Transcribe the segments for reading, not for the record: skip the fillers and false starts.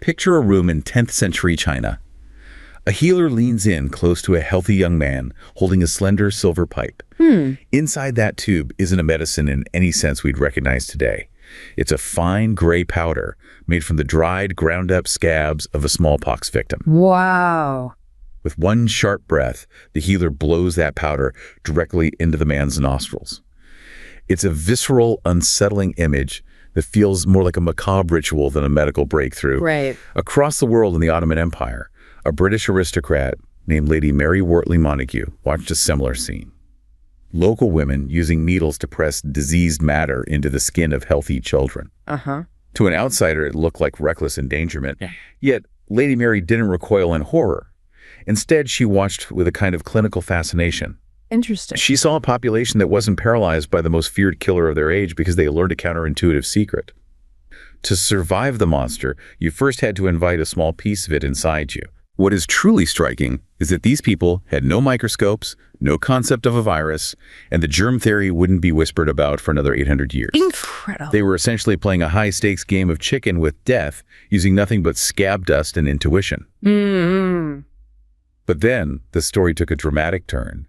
Picture a room in 10th century China. A healer leans in close to a healthy young man holding a slender silver pipe. Inside that tube isn't a medicine in any sense we'd recognize today. It's a fine gray powder made from the dried, ground-up scabs of a smallpox victim. Wow. With one sharp breath, the healer blows that powder directly into the man's nostrils. It's a visceral, unsettling image that feels more like a macabre ritual than a medical breakthrough. Right. Across the world in the Ottoman Empire, a British aristocrat named Lady Mary Wortley Montagu watched a similar scene. Local women using needles to press diseased matter into the skin of healthy children. To an outsider, it looked like reckless endangerment. Yet, Lady Mary didn't recoil in horror. Instead, she watched with a kind of clinical fascination. Interesting. She saw a population that wasn't paralyzed by the most feared killer of their age because they learned a counterintuitive secret. To survive the monster, you first had to invite a small piece of it inside you. What is truly striking is that these people had no microscopes, no concept of a virus, and the germ theory wouldn't be whispered about for another 800 years. Incredible. They were essentially playing a high-stakes game of chicken with death, using nothing but scab dust and intuition. But then, the story took a dramatic turn.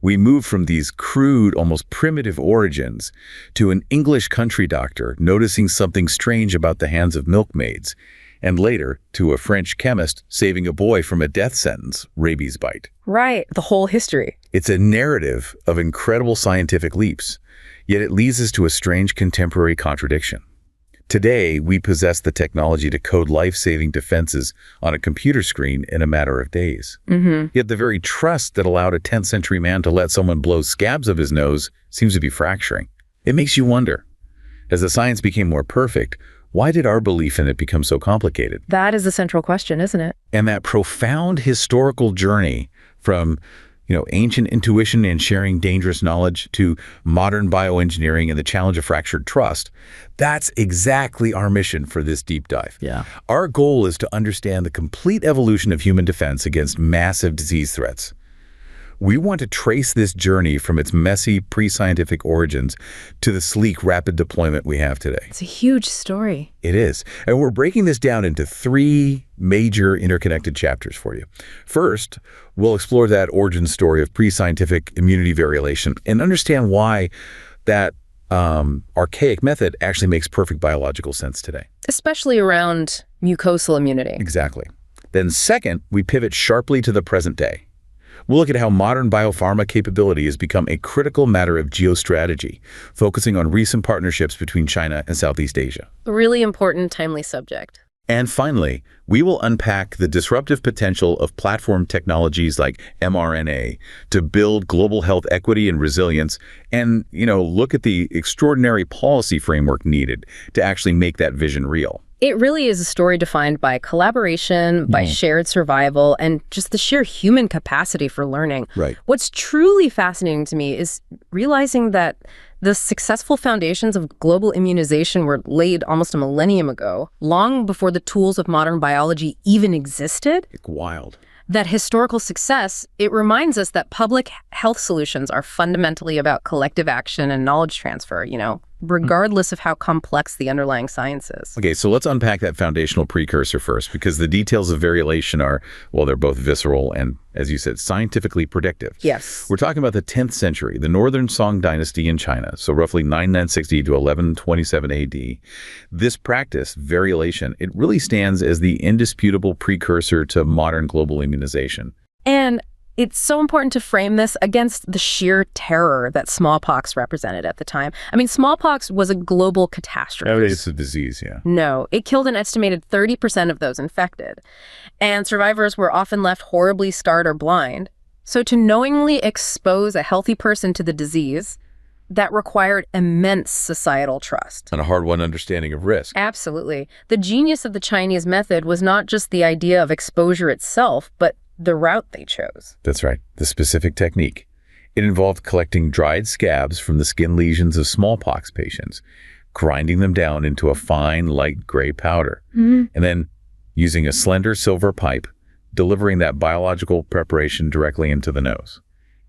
We moved from these crude, almost primitive origins to an English country doctor noticing something strange about the hands of milkmaids, and later to a French chemist saving a boy from a death sentence, rabies bite. Right, the whole history. It's a narrative of incredible scientific leaps, yet it leads us to a strange contemporary contradiction. Today, we possess the technology to code life-saving defenses on a computer screen in a matter of days. Yet the very trust that allowed a 10th century man to let someone blow scabs of his nose seems to be fracturing. It makes you wonder, as the science became more perfect, why did our belief in it become so complicated? That is the central question, isn't it? And that profound historical journey from ancient intuition and sharing dangerous knowledge to modern bioengineering and the challenge of fractured trust, that's exactly our mission for this deep dive. Our goal is to understand the complete evolution of human defense against massive disease threats. We want to trace this journey from its messy, pre-scientific origins to the sleek, rapid deployment we have today. It's a huge story. It is. And we're breaking this down into 3 major interconnected chapters for you. First, we'll explore that origin story of pre-scientific immunity variolation and understand why that archaic method actually makes perfect biological sense today. Especially around mucosal immunity. Exactly. Then second, we pivot sharply to the present day. We'll look at how modern biopharma capability has become a critical matter of geostrategy, focusing on recent partnerships between China and Southeast Asia. A really important, timely subject. And finally, we will unpack the disruptive potential of platform technologies like mRNA to build global health equity and resilience and, look at the extraordinary policy framework needed to actually make that vision real. It really is a story defined by collaboration, by shared survival, and just the sheer human capacity for learning. Right. What's truly fascinating to me is realizing that the successful foundations of global immunization were laid almost a millennium ago, long before the tools of modern biology even existed. Wild. That historical success, it reminds us that public health solutions are fundamentally about collective action and knowledge transfer, regardless of how complex the underlying science is. Okay, so let's unpack that foundational precursor first, because the details of variolation are, well, they're both visceral and, as you said, scientifically predictive. Yes. We're talking about the 10th century, the Northern Song Dynasty in China, so roughly 9960 to 1127 AD. This practice, variolation, it really stands as the indisputable precursor to modern global immunization. And it's so important to frame this against the sheer terror that smallpox represented at the time. I mean, smallpox was a global catastrophe. It's a disease, yeah. No, it killed an estimated 30% of those infected. And survivors were often left horribly scarred or blind. So to knowingly expose a healthy person to the disease, that required immense societal trust. And a hard-won understanding of risk. Absolutely. The genius of the Chinese method was not just the idea of exposure itself, but the route they chose. That's right, the specific technique. It involved collecting dried scabs from the skin lesions of smallpox patients, grinding them down into a fine, light gray powder, and then using a slender silver pipe, delivering that biological preparation directly into the nose.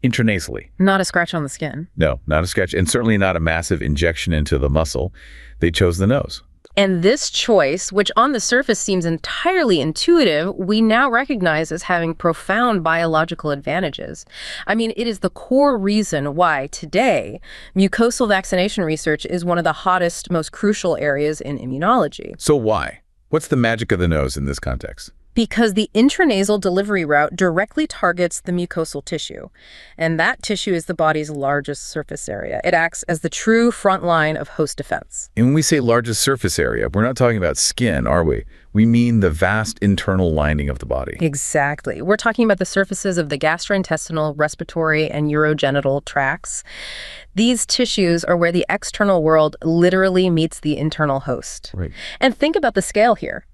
Intranasally. Not a scratch on the skin. No, not a scratch, and certainly not a massive injection into the muscle. They chose the nose. And this choice, which on the surface seems entirely intuitive, we now recognize as having profound biological advantages. I mean, it is the core reason why today mucosal vaccination research is one of the hottest, most crucial areas in immunology. So why? What's the magic of the nose in this context? Because the intranasal delivery route directly targets the mucosal tissue, and that tissue is the body's largest surface area. It acts as the true front line of host defense. And when we say largest surface area, we're not talking about skin, are we? We mean the vast internal lining of the body. Exactly. We're talking about the surfaces of the gastrointestinal, respiratory, and urogenital tracts. These tissues are where the external world literally meets the internal host. Right. And think about the scale here.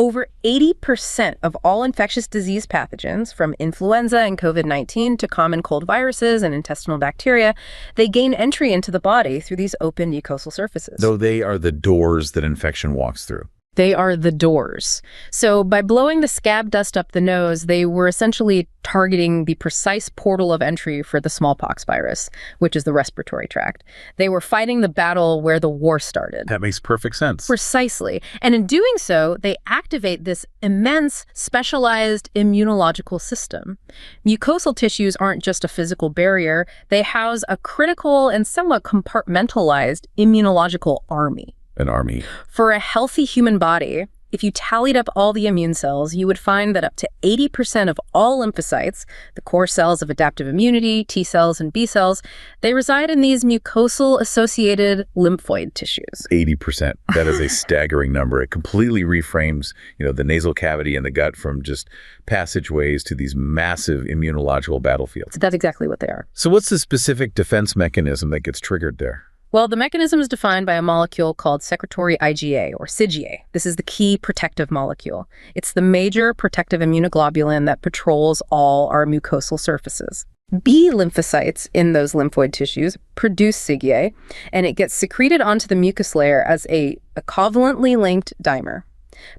Over 80% of all infectious disease pathogens, from influenza and COVID-19 to common cold viruses and intestinal bacteria, they gain entry into the body through these open mucosal surfaces. Though they are the doors that infection walks through. They are the doors. So by blowing the scab dust up the nose, they were essentially targeting the precise portal of entry for the smallpox virus, which is the respiratory tract. They were fighting the battle where the war started. That makes perfect sense. Precisely. And in doing so, they activate this immense, specialized immunological system. Mucosal tissues aren't just a physical barrier. They house a critical and somewhat compartmentalized immunological army. An army. For a healthy human body, if you tallied up all the immune cells, you would find that up to 80% of all lymphocytes, the core cells of adaptive immunity, T cells and B cells, they reside in these mucosal-associated lymphoid tissues. 80%. That is a staggering number. It completely reframes, the nasal cavity and the gut from just passageways to these massive immunological battlefields. So that's exactly what they are. So what's the specific defense mechanism that gets triggered there? Well, the mechanism is defined by a molecule called secretory IgA, or CIGA. This is the key protective molecule. It's the major protective immunoglobulin that patrols all our mucosal surfaces. B lymphocytes in those lymphoid tissues produce CIGA, and it gets secreted onto the mucus layer as a covalently linked dimer.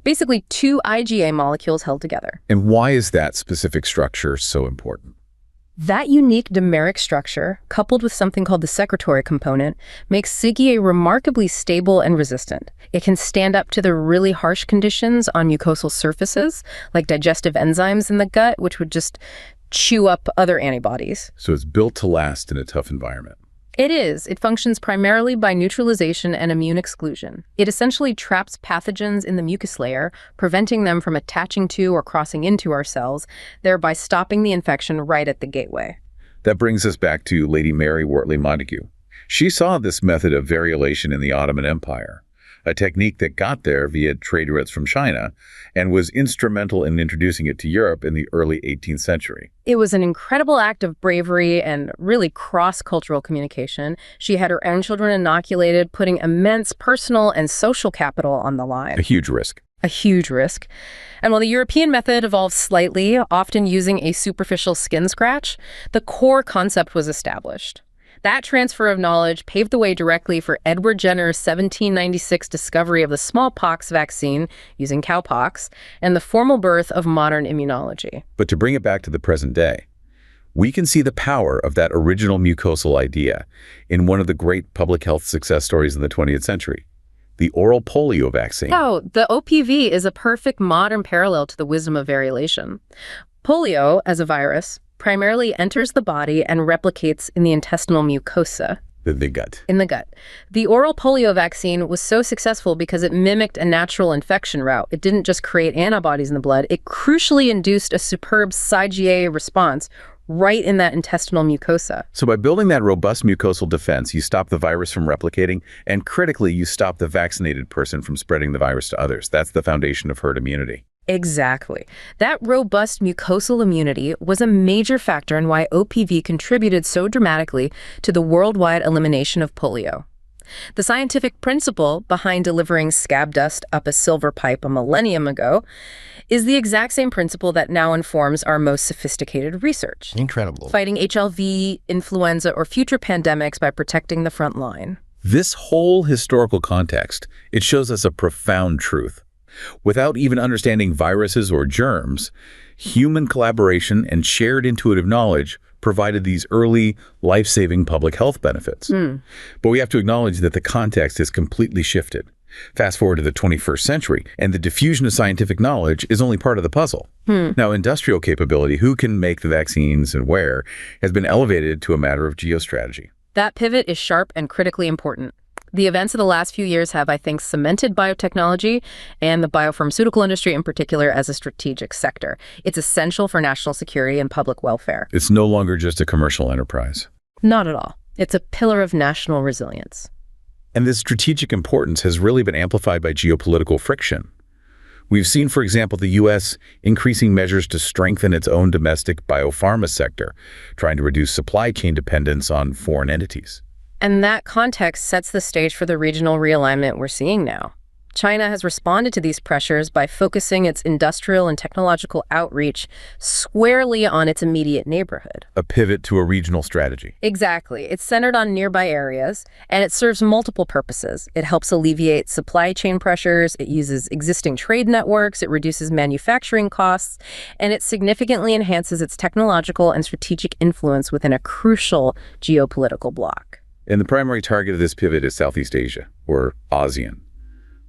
Basically, two IgA molecules held together. And why is that specific structure so important? That unique dimeric structure, coupled with something called the secretory component, makes CIGA remarkably stable and resistant. It can stand up to the really harsh conditions on mucosal surfaces, like digestive enzymes in the gut, which would just chew up other antibodies. So it's built to last in a tough environment. It is. It functions primarily by neutralization and immune exclusion. It essentially traps pathogens in the mucus layer, preventing them from attaching to or crossing into our cells, thereby stopping the infection right at the gateway. That brings us back to Lady Mary Wortley Montagu. She saw this method of variolation in the Ottoman Empire, a technique that got there via trade routes from China and was instrumental in introducing it to Europe in the early 18th century. It was an incredible act of bravery and really cross-cultural communication. She had her own children inoculated, putting immense personal and social capital on the line. A huge risk. A huge risk. And while the European method evolved slightly, often using a superficial skin scratch, the core concept was established. That transfer of knowledge paved the way directly for Edward Jenner's 1796 discovery of the smallpox vaccine using cowpox and the formal birth of modern immunology. But to bring it back to the present day, we can see the power of that original mucosal idea in one of the great public health success stories in the 20th century, the oral polio vaccine. Oh, the OPV is a perfect modern parallel to the wisdom of variolation. Polio, as a virus, primarily enters the body and replicates in the intestinal mucosa. The gut. In the gut. The oral polio vaccine was so successful because it mimicked a natural infection route. It didn't just create antibodies in the blood. It crucially induced a superb CIGA response right in that intestinal mucosa. So by building that robust mucosal defense, you stop the virus from replicating, and critically, you stop the vaccinated person from spreading the virus to others. That's the foundation of herd immunity. Exactly. That robust mucosal immunity was a major factor in why OPV contributed so dramatically to the worldwide elimination of polio. The scientific principle behind delivering scab dust up a silver pipe a millennium ago is the exact same principle that now informs our most sophisticated research. Incredible. Fighting HIV, influenza, or future pandemics by protecting the front line. This whole historical context, it shows us a profound truth. Without even understanding viruses or germs, human collaboration and shared intuitive knowledge provided these early, life-saving public health benefits. But we have to acknowledge that the context has completely shifted. Fast forward to the 21st century, and the diffusion of scientific knowledge is only part of the puzzle. Now, industrial capability, who can make the vaccines and where, has been elevated to a matter of geostrategy. That pivot is sharp and critically important. The events of the last few years have, I think, cemented biotechnology and the biopharmaceutical industry in particular as a strategic sector. It's essential for national security and public welfare. It's no longer just a commercial enterprise. Not at all. It's a pillar of national resilience. And this strategic importance has really been amplified by geopolitical friction. We've seen, for example, the U.S. increasing measures to strengthen its own domestic biopharma sector, trying to reduce supply chain dependence on foreign entities. And that context sets the stage for the regional realignment we're seeing now. China has responded to these pressures by focusing its industrial and technological outreach squarely on its immediate neighborhood. A pivot to a regional strategy. Exactly. It's centered on nearby areas, and it serves multiple purposes. It helps alleviate supply chain pressures, it uses existing trade networks, it reduces manufacturing costs, and it significantly enhances its technological and strategic influence within a crucial geopolitical bloc. And the primary target of this pivot is Southeast Asia, or ASEAN.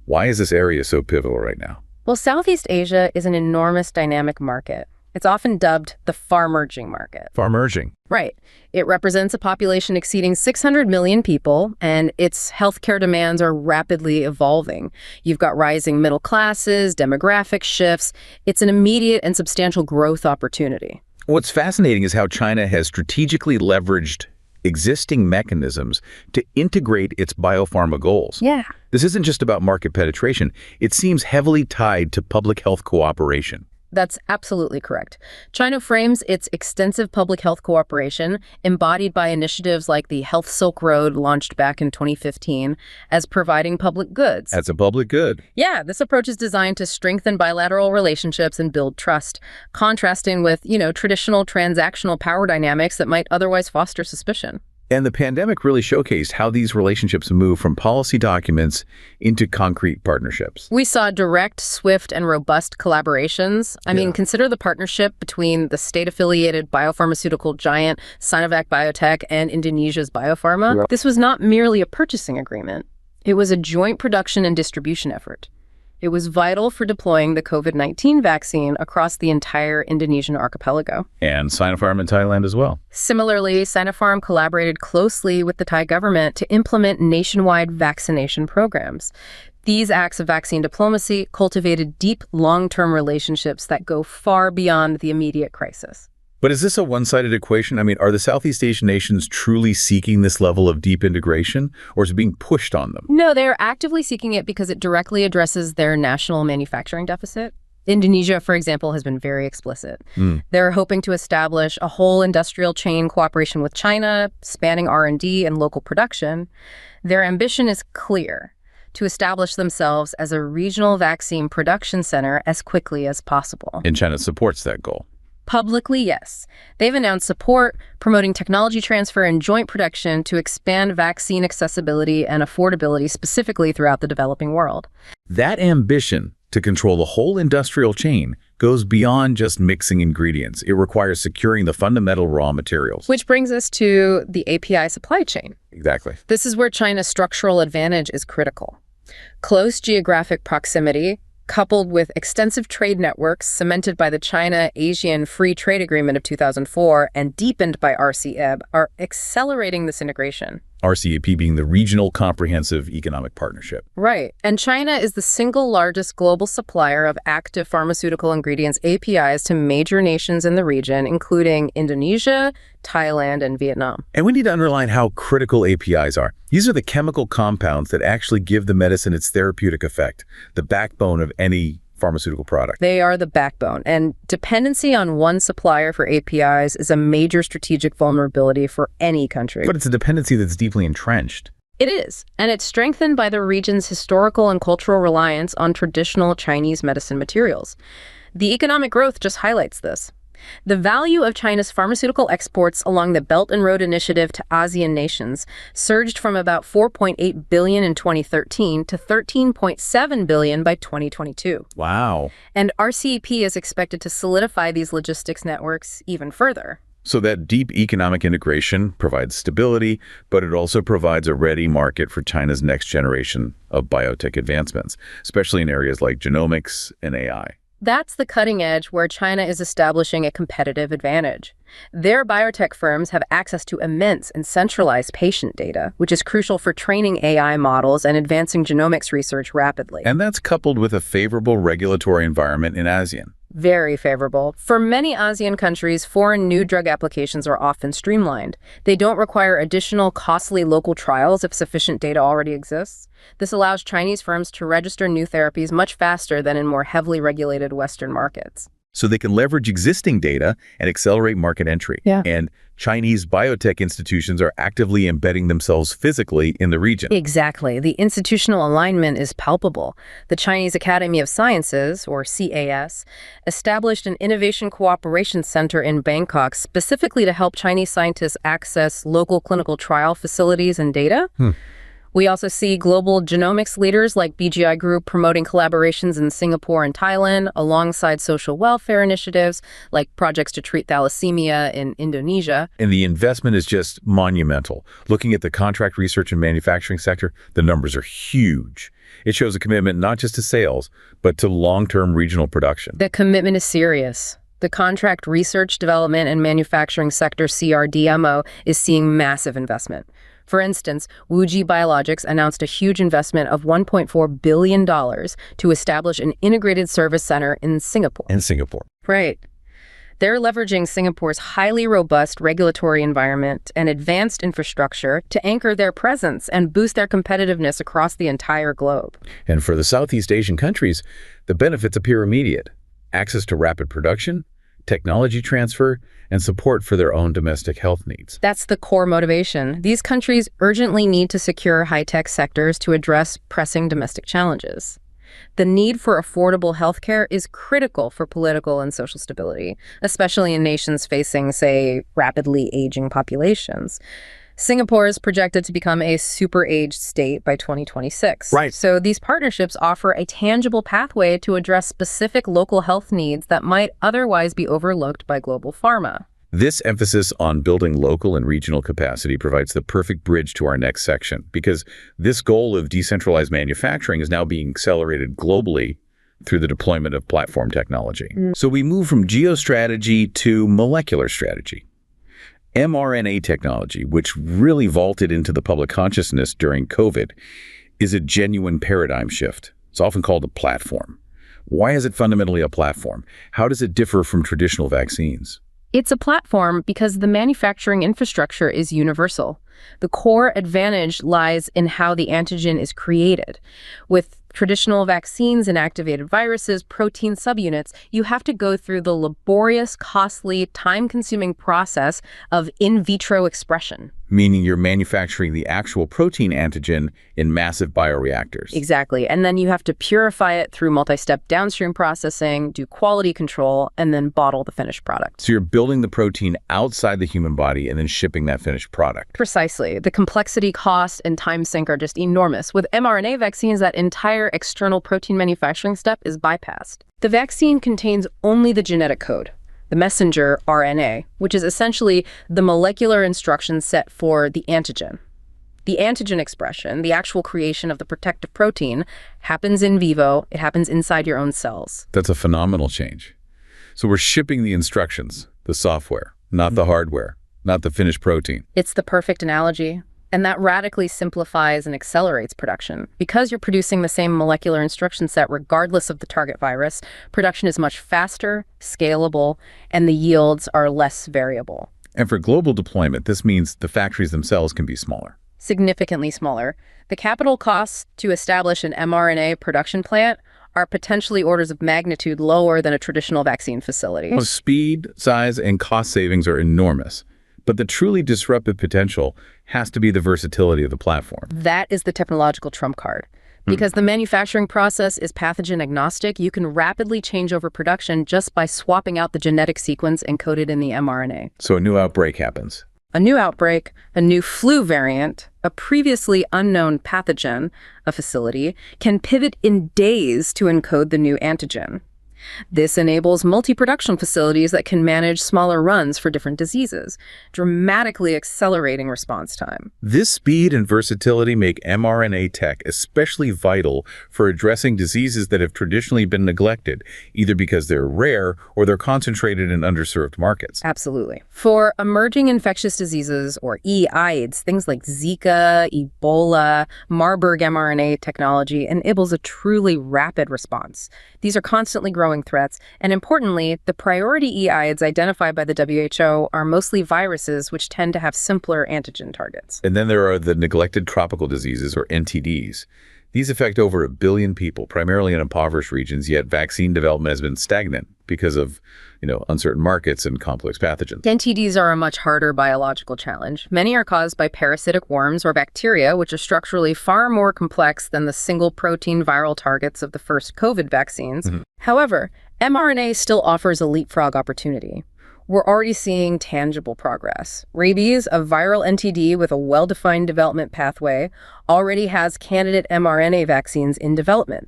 Why is this area so pivotal right now? Well, Southeast Asia is an enormous dynamic market. It's often dubbed the far-merging market. Far-merging. Right. It represents a population exceeding 600 million people, and its healthcare demands are rapidly evolving. You've got rising middle classes, demographic shifts. It's an immediate and substantial growth opportunity. What's fascinating is how China has strategically leveraged existing mechanisms to integrate its biopharma goals. Yeah. This isn't just about market penetration. It seems heavily tied to public health cooperation. That's absolutely correct. China frames its extensive public health cooperation, embodied by initiatives like the Health Silk Road launched back in 2015, as providing public goods. That's a public good. Yeah, this approach is designed to strengthen bilateral relationships and build trust, contrasting with, traditional transactional power dynamics that might otherwise foster suspicion. And the pandemic really showcased how these relationships move from policy documents into concrete partnerships. We saw direct, swift, and robust collaborations. I mean, consider the partnership between the state-affiliated biopharmaceutical giant Sinovac Biotech and Indonesia's Biopharma. Yeah. This was not merely a purchasing agreement. It was a joint production and distribution effort. It was vital for deploying the COVID-19 vaccine across the entire Indonesian archipelago. And Sinopharm in Thailand as well. Similarly, Sinopharm collaborated closely with the Thai government to implement nationwide vaccination programs. These acts of vaccine diplomacy cultivated deep, long-term relationships that go far beyond the immediate crisis. But is this a one-sided equation? I mean, are the Southeast Asian nations truly seeking this level of deep integration, or is it being pushed on them? No, they are actively seeking it because it directly addresses their national manufacturing deficit. Indonesia, for example, has been very explicit. They're hoping to establish a whole industrial chain cooperation with China, spanning R&D and local production. Their ambition is clear: to establish themselves as a regional vaccine production center as quickly as possible. And China supports that goal. Publicly, yes. They've announced support, promoting technology transfer and joint production to expand vaccine accessibility and affordability specifically throughout the developing world. That ambition to control the whole industrial chain goes beyond just mixing ingredients. It requires securing the fundamental raw materials. Which brings us to the API supply chain. Exactly. This is where China's structural advantage is critical. Close geographic proximity, coupled with extensive trade networks cemented by the China-ASEAN Free Trade Agreement of 2004 and deepened by RCEP, are accelerating this integration. RCEP being the Regional Comprehensive Economic Partnership. Right. And China is the single largest global supplier of active pharmaceutical ingredients, APIs, to major nations in the region, including Indonesia, Thailand, and Vietnam. And we need to underline how critical APIs are. These are the chemical compounds that actually give the medicine its therapeutic effect, the backbone of any pharmaceutical product. They are the backbone, and dependency on one supplier for APIs is a major strategic vulnerability for any country. But it's a dependency that's deeply entrenched. It is, and it's strengthened by the region's historical and cultural reliance on traditional Chinese medicine materials. The economic growth just highlights this. The value of China's pharmaceutical exports along the Belt and Road Initiative to ASEAN nations surged from about $4.8 billion in 2013 to $13.7 billion by 2022. Wow. And RCEP is expected to solidify these logistics networks even further. So that deep economic integration provides stability, but it also provides a ready market for China's next generation of biotech advancements, especially in areas like genomics and AI. That's the cutting edge where China is establishing a competitive advantage. Their biotech firms have access to immense and centralized patient data, which is crucial for training AI models and advancing genomics research rapidly. And that's coupled with a favorable regulatory environment in ASEAN. Very favorable. For many ASEAN countries, foreign new drug applications are often streamlined. They don't require additional costly local trials if sufficient data already exists. This allows Chinese firms to register new therapies much faster than in more heavily regulated Western markets. So they can leverage existing data and accelerate market entry. Yeah. And Chinese biotech institutions are actively embedding themselves physically in the region. Exactly. The institutional alignment is palpable. The Chinese Academy of Sciences, or CAS, established an innovation cooperation center in Bangkok specifically to help Chinese scientists access local clinical trial facilities and data. We also see global genomics leaders like BGI Group promoting collaborations in Singapore and Thailand, alongside social welfare initiatives like projects to treat thalassemia in Indonesia. And the investment is just monumental. Looking at the contract research and manufacturing sector, the numbers are huge. It shows a commitment not just to sales, but to long-term regional production. The commitment is serious. The contract research, development, and manufacturing sector, CRDMO, is seeing massive investment. For instance, WuXi Biologics announced a huge investment of $1.4 billion to establish an integrated service center in Singapore. Right. They're leveraging Singapore's highly robust regulatory environment and advanced infrastructure to anchor their presence and boost their competitiveness across the entire globe. And for the Southeast Asian countries, the benefits appear immediate. Access to rapid production, technology transfer, and support for their own domestic health needs. That's the core motivation. These countries urgently need to secure high-tech sectors to address pressing domestic challenges. The need for affordable healthcare is critical for political and social stability, especially in nations facing, say, rapidly aging populations. Singapore is projected to become a super-aged state by 2026. Right. So these partnerships offer a tangible pathway to address specific local health needs that might otherwise be overlooked by global pharma. This emphasis on building local and regional capacity provides the perfect bridge to our next section, because this goal of decentralized manufacturing is now being accelerated globally through the deployment of platform technology. So we move from geostrategy to molecular strategy. mRNA technology, which really vaulted into the public consciousness during COVID, is a genuine paradigm shift. It's often called a platform. Why is it fundamentally a platform? How does it differ from traditional vaccines? It's a platform because the manufacturing infrastructure is universal. The core advantage lies in how the antigen is created. With traditional vaccines and activated viruses, protein subunits, you have to go through the laborious, costly, time-consuming process of in vitro expression. Meaning you're manufacturing the actual protein antigen in massive bioreactors. Exactly. And then you have to purify it through multi-step downstream processing, do quality control, and then bottle the finished product. So you're building the protein outside the human body and then shipping that finished product. Precisely. The complexity, cost, and time sink are just enormous. With mRNA vaccines, that entire external protein manufacturing step is bypassed. The vaccine contains only the genetic code, the messenger RNA, which is essentially the molecular instruction set for the antigen. The antigen expression, the actual creation of the protective protein, happens in vivo. It happens inside your own cells. That's a phenomenal change. So we're shipping the instructions, the software, not the hardware, not the finished protein. It's the perfect analogy. And that radically simplifies and accelerates production. Because you're producing the same molecular instruction set regardless of the target virus, production is much faster, scalable, and the yields are less variable. And for global deployment, this means the factories themselves can be smaller. Significantly smaller. The capital costs to establish an mRNA production plant are potentially orders of magnitude lower than a traditional vaccine facility. Well, speed, size, and cost savings are enormous. But the truly disruptive potential has to be the versatility of the platform. That is the technological trump card. Because the manufacturing process is pathogen agnostic, you can rapidly change over production just by swapping out the genetic sequence encoded in the mRNA. So a new outbreak happens. A new outbreak, a new flu variant, a previously unknown pathogen, a facility, can pivot in days to encode the new antigen. This enables multi-production facilities that can manage smaller runs for different diseases, dramatically accelerating response time. This speed and versatility make mRNA tech especially vital for addressing diseases that have traditionally been neglected, either because they're rare or they're concentrated in underserved markets. Absolutely. For emerging infectious diseases, or EIDs, things like Zika, Ebola, Marburg mRNA technology enables a truly rapid response. These are constantly growing threats, and importantly, the priority EIDs identified by the WHO are mostly viruses, which tend to have simpler antigen targets. And then there are the neglected tropical diseases, or NTDs. These affect over 1 billion people, primarily in impoverished regions, yet vaccine development has been stagnant because of, uncertain markets and complex pathogens. NTDs are a much harder biological challenge. Many are caused by parasitic worms or bacteria, which are structurally far more complex than the single protein viral targets of the first COVID vaccines. However, mRNA still offers a leapfrog opportunity. We're already seeing tangible progress. Rabies, a viral NTD with a well-defined development pathway, already has candidate mRNA vaccines in development.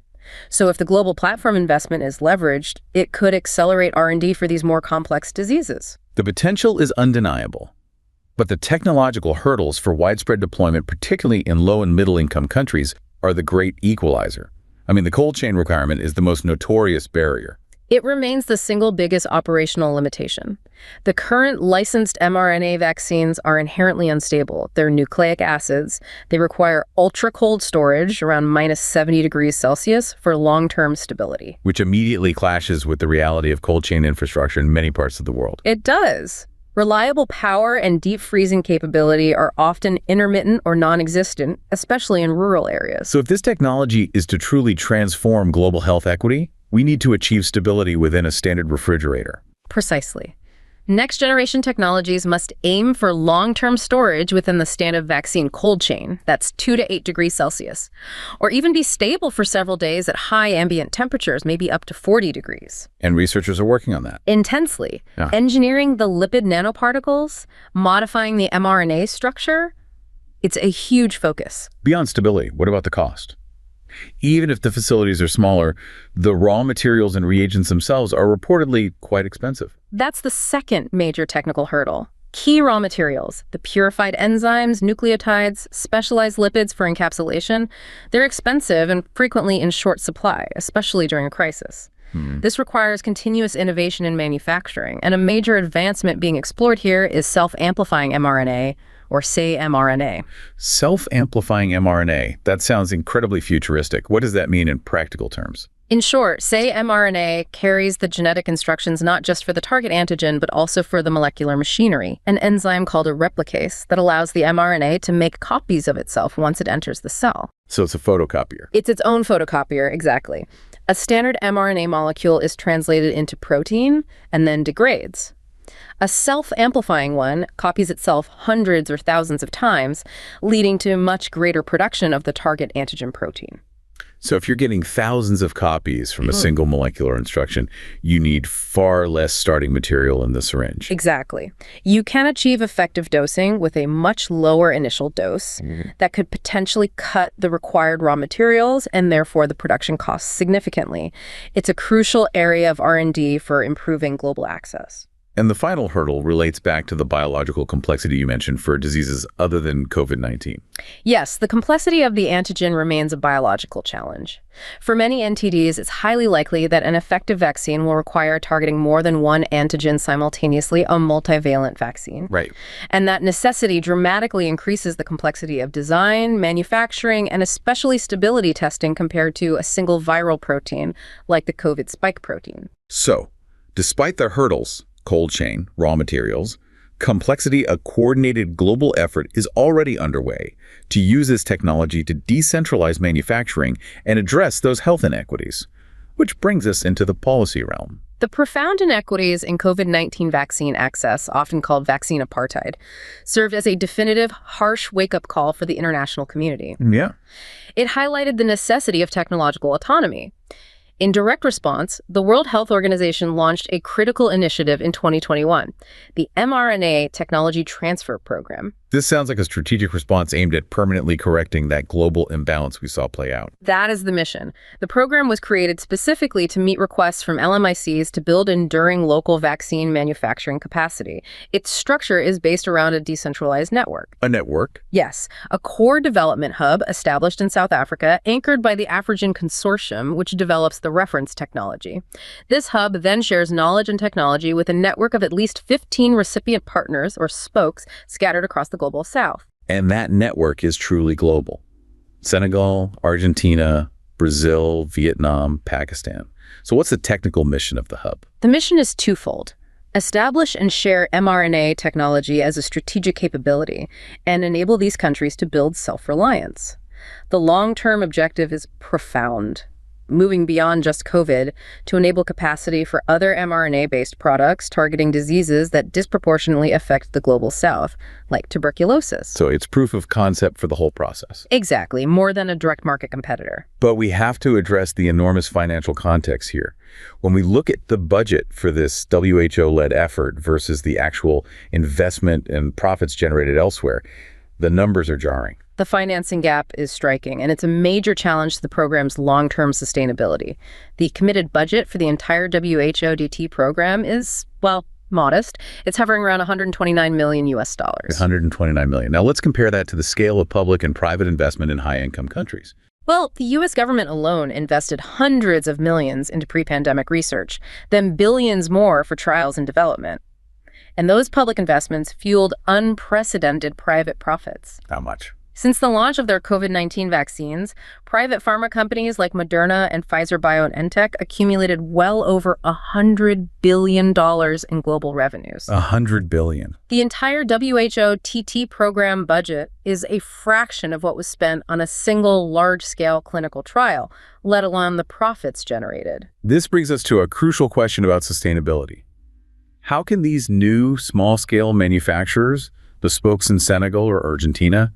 So if the global platform investment is leveraged, it could accelerate R&D for these more complex diseases. The potential is undeniable, but the technological hurdles for widespread deployment, particularly in low and middle income countries, are the great equalizer. The cold chain requirement is the most notorious barrier. It remains the single biggest operational limitation. The current licensed mRNA vaccines are inherently unstable. They're nucleic acids. They require ultra-cold storage, around -70 degrees Celsius, for long-term stability. Which immediately clashes with the reality of cold chain infrastructure in many parts of the world. It does. Reliable power and deep freezing capability are often intermittent or non-existent, especially in rural areas. So if this technology is to truly transform global health equity, we need to achieve stability within a standard refrigerator. Precisely. Next-generation technologies must aim for long-term storage within the standard vaccine cold chain, that's 2 to 8 degrees Celsius, or even be stable for several days at high ambient temperatures, maybe up to 40 degrees. And researchers are working on that. Intensely. Engineering the lipid nanoparticles, modifying the mRNA structure, it's a huge focus. Beyond stability, what about the cost? Even if the facilities are smaller, the raw materials and reagents themselves are reportedly quite expensive. That's the second major technical hurdle. Key raw materials, the purified enzymes, nucleotides, specialized lipids for encapsulation, they're expensive and frequently in short supply, especially during a crisis. This requires continuous innovation in manufacturing, and a major advancement being explored here is self-amplifying mRNA, or C-MRNA. Self-amplifying mRNA, that sounds incredibly futuristic. What does that mean in practical terms? In short, C-MRNA carries the genetic instructions not just for the target antigen, but also for the molecular machinery, an enzyme called a replicase that allows the mRNA to make copies of itself once it enters the cell. So it's a photocopier. It's its own photocopier, exactly. A standard mRNA molecule is translated into protein and then degrades. A self-amplifying one copies itself hundreds or thousands of times, leading to much greater production of the target antigen protein. So if you're getting thousands of copies from a single molecular instruction, you need far less starting material in the syringe. Exactly. You can achieve effective dosing with a much lower initial dose that could potentially cut the required raw materials and therefore the production costs significantly. It's a crucial area of R&D for improving global access. And the final hurdle relates back to the biological complexity you mentioned for diseases other than COVID-19. Yes, the complexity of the antigen remains a biological challenge. For many NTDs, it's highly likely that an effective vaccine will require targeting more than one antigen simultaneously, a multivalent vaccine. Right. And that necessity dramatically increases the complexity of design, manufacturing, and especially stability testing compared to a single viral protein like the COVID spike protein. So, despite the hurdles, cold chain, raw materials, complexity, a coordinated global effort is already underway to use this technology to decentralize manufacturing and address those health inequities, which brings us into the policy realm. The profound inequities in COVID-19 vaccine access, often called vaccine apartheid, served as a definitive, harsh wake-up call for the international community. Yeah. It highlighted the necessity of technological autonomy. In direct response, the World Health Organization launched a critical initiative in 2021, the mRNA Technology Transfer Program. This sounds like a strategic response aimed at permanently correcting that global imbalance we saw play out. That is the mission. The program was created specifically to meet requests from LMICs to build enduring local vaccine manufacturing capacity. Its structure is based around a decentralized network. A network? Yes, a core development hub established in South Africa, anchored by the Afrigen Consortium, which develops the reference technology. This hub then shares knowledge and technology with a network of at least 15 recipient partners, or spokes, scattered across the global south. And that network is truly global. Senegal, Argentina, Brazil, Vietnam, Pakistan. So what's the technical mission of the hub? The mission is twofold. Establish and share mRNA technology as a strategic capability and enable these countries to build self-reliance. The long-term objective is profound, moving beyond just COVID to enable capacity for other mRNA-based products targeting diseases that disproportionately affect the global south, like tuberculosis. So it's proof of concept for the whole process. Exactly, more than a direct market competitor. But we have to address the enormous financial context here. When we look at the budget for this WHO-led effort versus the actual investment and profits generated elsewhere, the numbers are jarring. The financing gap is striking, and it's a major challenge to the program's long-term sustainability. The committed budget for the entire WHO-DT program is, well, modest. It's hovering around 129 million US dollars. 129 million. Now let's compare that to the scale of public and private investment in high-income countries. Well, the U.S. government alone invested hundreds of millions into pre-pandemic research, then billions more for trials and development. And those public investments fueled unprecedented private profits. How much? Since the launch of their COVID-19 vaccines, private pharma companies like Moderna and Pfizer BioNTech accumulated well over $100 billion in global revenues. $100 billion. The entire WHO TT program budget is a fraction of what was spent on a single large-scale clinical trial, let alone the profits generated. This brings us to a crucial question about sustainability. How can these new small-scale manufacturers, the spokes in Senegal or Argentina,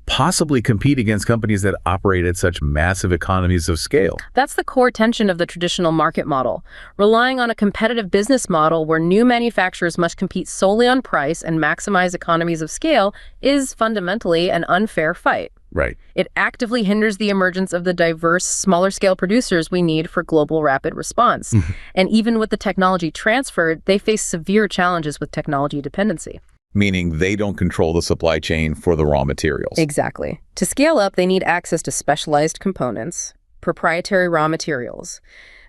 possibly compete against companies that operate at such massive economies of scale? That's the core tension of the traditional market model. Relying on a competitive business model where new manufacturers must compete solely on price and maximize economies of scale is fundamentally an unfair fight. Right. It actively hinders the emergence of the diverse, smaller-scale producers we need for global rapid response. And even with the technology transferred, they face severe challenges with technology dependency. Meaning they don't control the supply chain for the raw materials. Exactly. To scale up, they need access to specialized components, proprietary raw materials.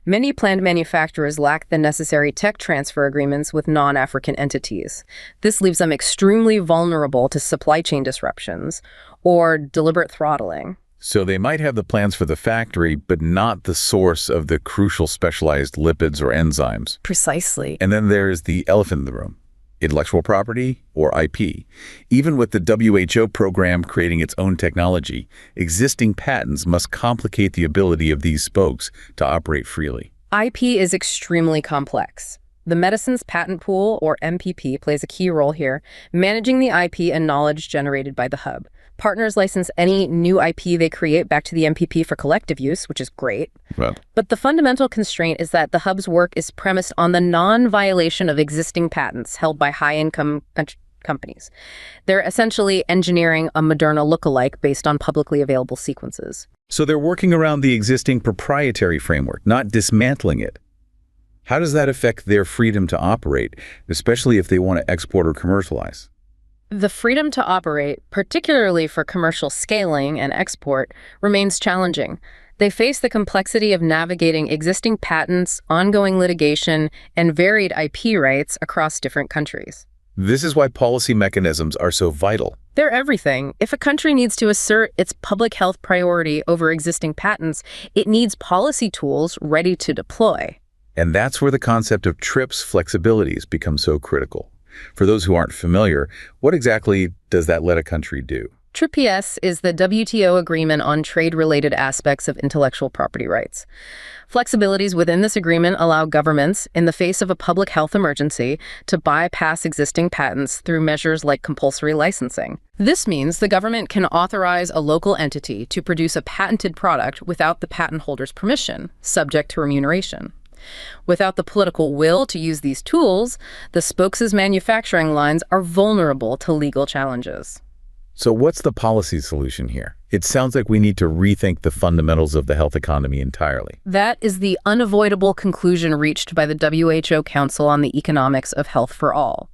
Many planned manufacturers lack the necessary tech transfer agreements with non-African entities. This leaves them extremely vulnerable to supply chain disruptions or deliberate throttling. So they might have the plans for the factory, but not the source of the crucial specialized lipids or enzymes. Precisely. And then there's the elephant in the room. Intellectual property, or IP. Even with the WHO program creating its own technology, existing patents must complicate the ability of these spokes to operate freely. IP is extremely complex. The Medicines Patent Pool, or MPP, plays a key role here, managing the IP and knowledge generated by the hub. Partners license any new IP they create back to the MPP for collective use, which is great. Right. But the fundamental constraint is that the hub's work is premised on the non-violation of existing patents held by high-income companies. They're essentially engineering a Moderna lookalike based on publicly available sequences. So they're working around the existing proprietary framework, not dismantling it. How does that affect their freedom to operate, especially if they want to export or commercialize? The freedom to operate, particularly for commercial scaling and export, remains challenging. They face the complexity of navigating existing patents, ongoing litigation, and varied IP rights across different countries. This is why policy mechanisms are so vital. They're everything. If a country needs to assert its public health priority over existing patents, it needs policy tools ready to deploy. And that's where the concept of TRIPS flexibilities becomes so critical. For those who aren't familiar, what exactly does that let a country do? TRIPS is the WTO agreement on trade-related aspects of intellectual property rights. Flexibilities within this agreement allow governments, in the face of a public health emergency, to bypass existing patents through measures like compulsory licensing. This means the government can authorize a local entity to produce a patented product without the patent holder's permission, subject to remuneration. Without the political will to use these tools, the spokes' manufacturing lines are vulnerable to legal challenges. So what's the policy solution here? It sounds like we need to rethink the fundamentals of the health economy entirely. That is the unavoidable conclusion reached by the WHO Council on the Economics of Health for All.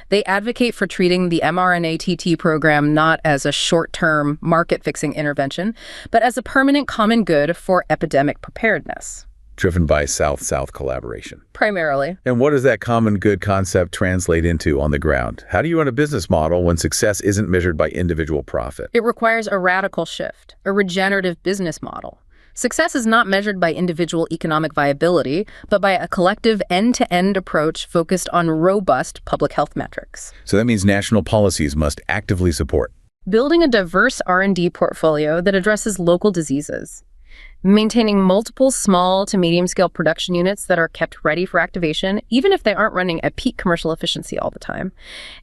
They advocate for treating the mRNA-TT program not as a short-term market-fixing intervention, but as a permanent common good for epidemic preparedness. Driven by South-South collaboration. Primarily. And what does that common good concept translate into on the ground? How do you run a business model when success isn't measured by individual profit? It requires a radical shift, a regenerative business model. Success is not measured by individual economic viability, but by a collective end-to-end approach focused on robust public health metrics. So that means national policies must actively support Building a diverse R&D portfolio that addresses local diseases. Maintaining multiple small to medium-scale production units that are kept ready for activation, even if they aren't running at peak commercial efficiency all the time.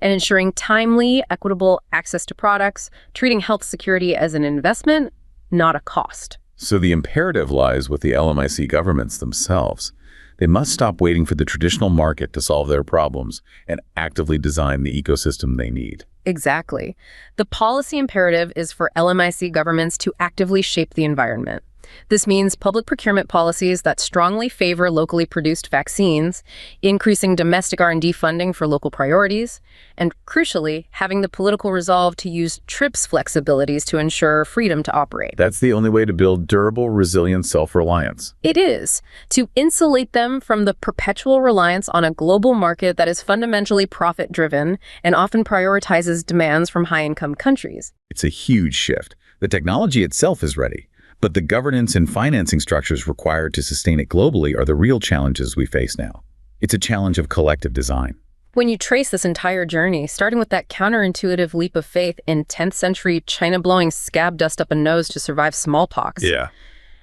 And ensuring timely, equitable access to products, treating health security as an investment, not a cost. So the imperative lies with the LMIC governments themselves. They must stop waiting for the traditional market to solve their problems and actively design the ecosystem they need. Exactly. The policy imperative is for LMIC governments to actively shape the environment. This means public procurement policies that strongly favor locally produced vaccines, increasing domestic R&D funding for local priorities, and crucially, having the political resolve to use TRIPS flexibilities to ensure freedom to operate. That's the only way to build durable, resilient self-reliance. It is, to insulate them from the perpetual reliance on a global market that is fundamentally profit-driven and often prioritizes demands from high-income countries. It's a huge shift. The technology itself is ready, but the governance and financing structures required to sustain it globally are the real challenges we face now. It's a challenge of collective design. When you trace this entire journey, starting with that counterintuitive leap of faith in 10th century China blowing scab dust up a nose to survive smallpox,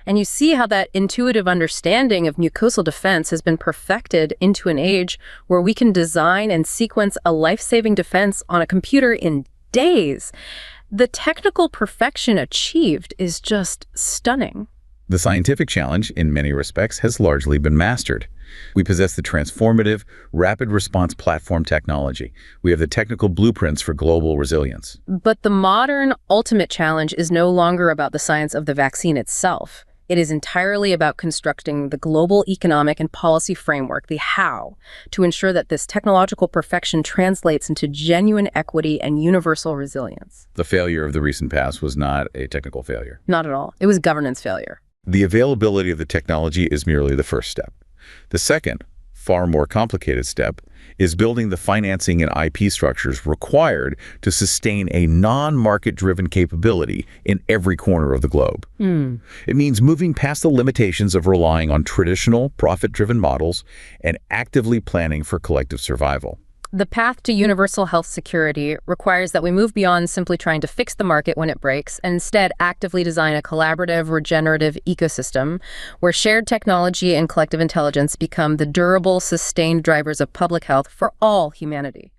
and you see how that intuitive understanding of mucosal defense has been perfected into an age where we can design and sequence a life-saving defense on a computer in days. The technical perfection achieved is just stunning. The scientific challenge, in many respects, has largely been mastered. We possess the transformative, rapid response platform technology. We have the technical blueprints for global resilience. But the modern ultimate challenge is no longer about the science of the vaccine itself. It is entirely about constructing the global economic and policy framework, the how, to ensure that this technological perfection translates into genuine equity and universal resilience. The failure of the recent past was not a technical failure. Not at all. It was governance failure. The availability of the technology is merely the first step. The second, far more complicated step, is building the financing and IP structures required to sustain a non-market-driven capability in every corner of the globe. It means moving past the limitations of relying on traditional, profit-driven models and actively planning for collective survival. The path to universal health security requires that we move beyond simply trying to fix the market when it breaks and instead actively design a collaborative, regenerative ecosystem where shared technology and collective intelligence become the durable, sustained drivers of public health for all humanity.